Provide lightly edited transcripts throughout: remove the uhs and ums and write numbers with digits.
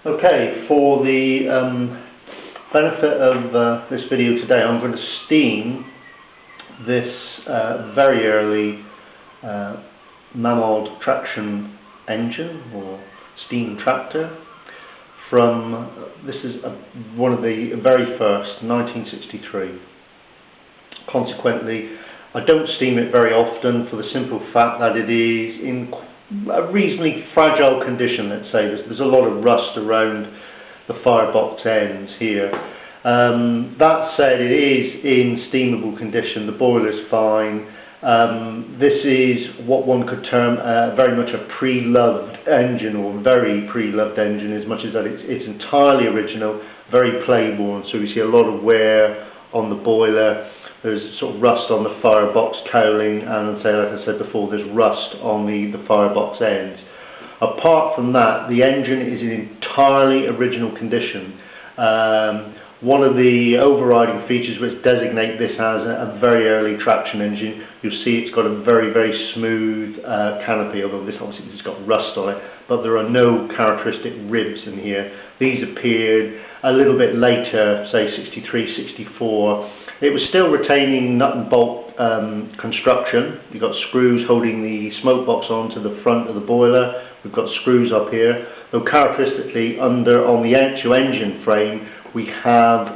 Okay, for the benefit of this video today, I'm going to steam this very early Mamod Traction engine or steam tractor from, this is one of the very first, 1963. Consequently, I don't steam it very often for the simple fact that it is in a reasonably fragile condition, let's say. There's a lot of rust around the firebox ends here. That said, it is in steamable condition. The boiler's fine. This is what one could term very much a pre-loved engine, or very pre-loved engine, as much as that it's entirely original, very play-worn. So we see a lot of wear on the boiler. There's sort of rust on the firebox cowling, and like I said before, there's rust on the firebox ends. Apart from that, the engine is in entirely original condition. One of the overriding features which designate this as a very early traction engine, you'll see it's got a very, very smooth canopy, although this obviously has got rust on it, but there are no characteristic ribs in here. These appeared a little bit later, say 63, 64. It was still retaining nut and bolt construction. You've got screws holding the smoke box onto the front of the boiler. We've got screws up here. Though characteristically, on the actual engine frame, we have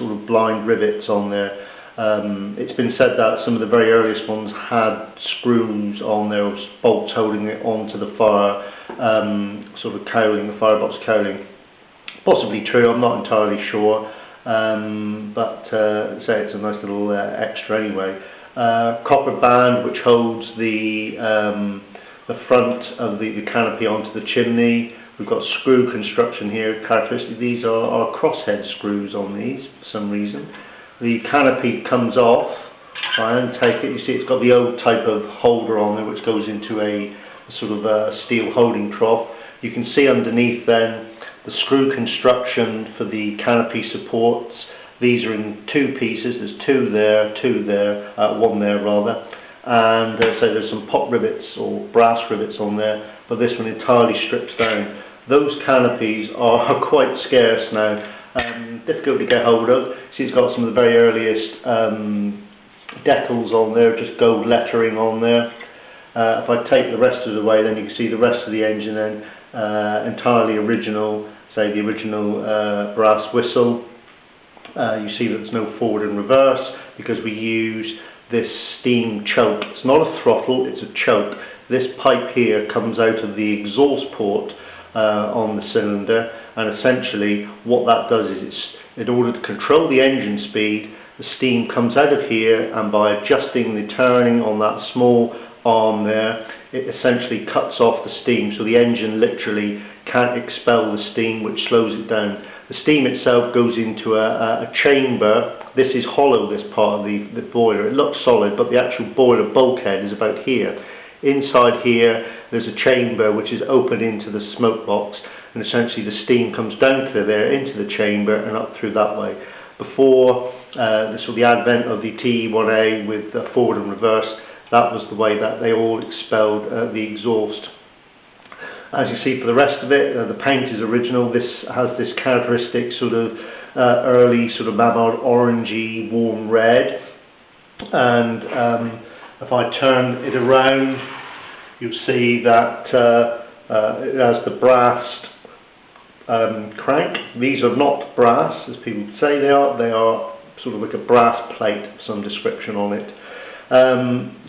sort of blind rivets on there. It's been said that some of the very earliest ones had screws on there, or bolts holding it onto the fire, sort of cowling, the firebox cowling. Possibly true, I'm not entirely sure. But say it's a nice little extra anyway. Copper band which holds the front of the canopy onto the chimney. We've got screw construction here. Characteristic, these are crosshead screws on these for some reason. The canopy comes off. I untake it. You see it's got the old type of holder on there which goes into a sort of a steel holding trough. You can see underneath then the screw construction for the canopy supports. These are in two pieces. There's two there, one there rather. And so there's some pop rivets or brass rivets on there, but this one entirely strips down. Those canopies are quite scarce now, difficult to get hold of. See, it's got some of the very earliest decals on there, just gold lettering on there. If I take the rest of the way, then you can see the rest of the engine then, entirely original, say the original brass whistle. You see that there's no forward and reverse because we use this steam choke. It's not a throttle, it's a choke. This pipe here comes out of the exhaust port on the cylinder, and essentially what that does is, in order to control the engine speed, the steam comes out of here, and by adjusting the turning on that small arm there, it essentially cuts off the steam, so the engine literally can't expel the steam, which slows it down. The steam itself goes into a chamber. This is hollow, this part of the boiler. It looks solid, but the actual boiler bulkhead is about here. Inside here, there's a chamber which is open into the smoke box, and essentially the steam comes down through there into the chamber and up through that way. Before the advent of the Te1 with forward and reverse, that was the way that they all expelled the exhaust. As you see for the rest of it, the paint is original. This has this characteristic sort of early sort of Mamod orangey warm red. And if I turn it around, you'll see that it has the brass crank. These are not brass, as people say they are. They are sort of like a brass plate of some description on it.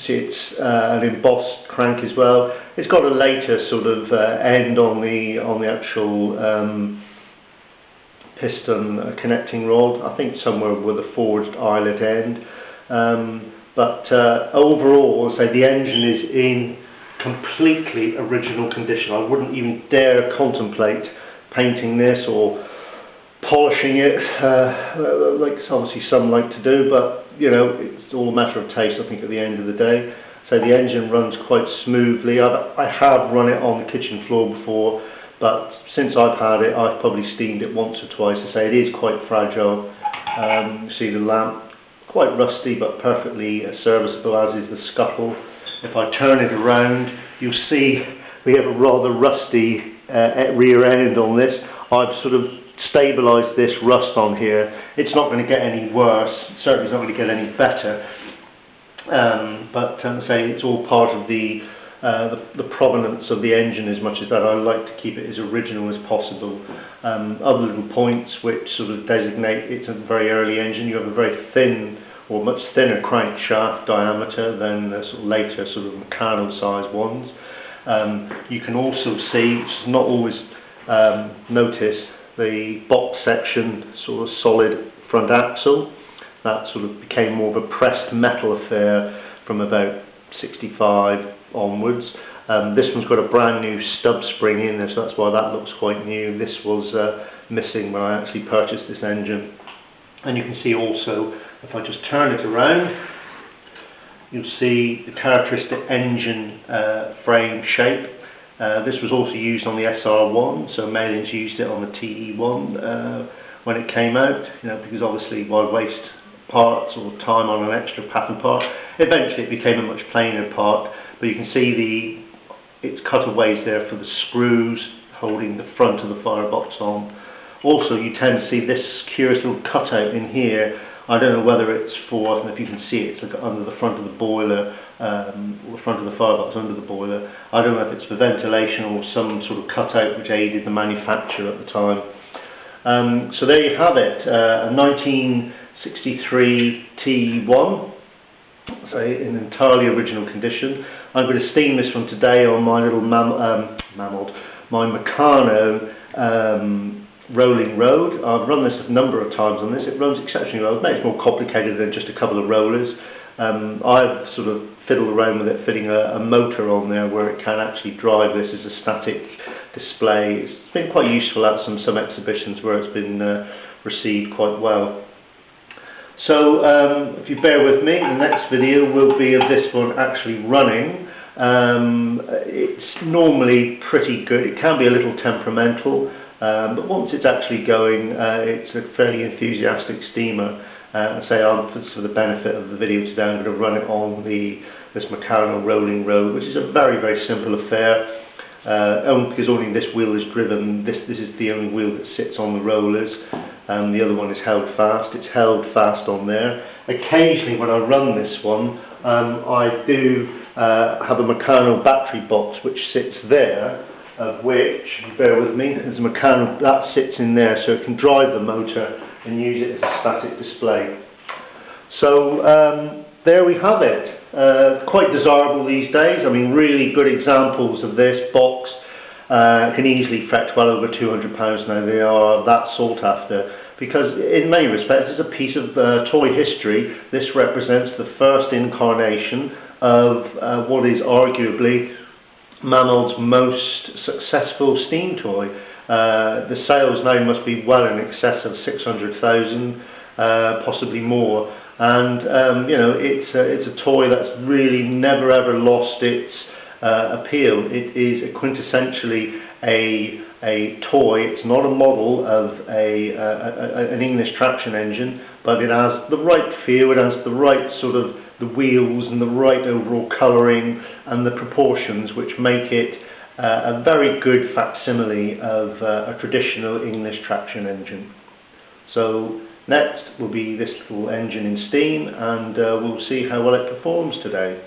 See, it's an embossed crank as well. It's got a later sort of end on the actual piston connecting rod. I think somewhere with a forged eyelet end. But overall, I'll say the engine is in completely original condition. I wouldn't even dare contemplate painting this or polishing it, like obviously some like to do, but you know, it's all a matter of taste, I think, at the end of the day. So the engine runs quite smoothly. I have run it on the kitchen floor before, but since I've had it, I've probably steamed it once or twice. To say it is quite fragile. You see the lamp, quite rusty, but perfectly serviceable, as is the scuttle. If I turn it around, you'll see we have a rather rusty rear end on this. I've sort of stabilised this rust on here. It's not going to get any worse, certainly it's not going to get any better, but say it's all part of the provenance of the engine as much as that. I like to keep it as original as possible. Other little points which sort of designate it's a very early engine. You have a very thin or much thinner crankshaft diameter than the sort of later sort of Meccano size ones. You can also see, which is not always noticed, the box section sort of solid front axle. That sort of became more of a pressed metal affair from about 65 onwards. This one's got a brand new stub spring in there, so that's why that looks quite new. This was missing when I actually purchased this engine. And you can see also, if I just turn it around, you'll see the characteristic engine frame shape. This was also used on the SR1, so Malin's used it on the TE1 when it came out, because obviously why waste parts or time on an extra pattern part. Eventually it became a much plainer part, but you can see it's cutaways there for the screws holding the front of the firebox on. Also, you tend to see this curious little cutout in here. I don't know whether it's for, I don't know if you can see it, it's like under the front of the boiler, or the front of the firebox under the boiler. I don't know if it's for ventilation or some sort of cutout which aided the manufacture at the time. So there you have it, a 1963 T1, so in entirely original condition. I'm going to steam this one today on my little Mamod, my Meccano rolling road. I've run this a number of times on this. It runs exceptionally well. It's more complicated than just a couple of rollers. I've sort of fiddled around with it, fitting a motor on there where it can actually drive this as a static display. It's been quite useful at some exhibitions where it's been received quite well. So if you bear with me, the next video will be of this one actually running. It's normally pretty good. It can be a little temperamental, but once it's actually going, it's a fairly enthusiastic steamer. For the benefit of the video today, I'm going to run it on this Meccano rolling road, which is a very, very simple affair. Because only this wheel is driven. This is the only wheel that sits on the rollers. The other one is held fast. It's held fast on there. Occasionally, when I run this one, I do have a Meccano battery box which sits there, of which, bear with me, there's a Meccano that sits in there, so it can drive the motor and use it as a static display. So there we have it. Quite desirable these days. I mean, really good examples of this box can easily fetch well over £200 now. They are that sought after because in many respects it's a piece of toy history. This represents the first incarnation of what is arguably Mamod's most successful steam toy. The sales now must be well in excess of 600,000, possibly more. And it's a toy that's really never ever lost its appeal. It is quintessentially a toy. It's not a model of an English traction engine, but it has the right feel. It has the right sort of the wheels and the right overall colouring and the proportions, which make it a very good facsimile of a traditional English traction engine. So next will be this little engine in steam, and we'll see how well it performs today.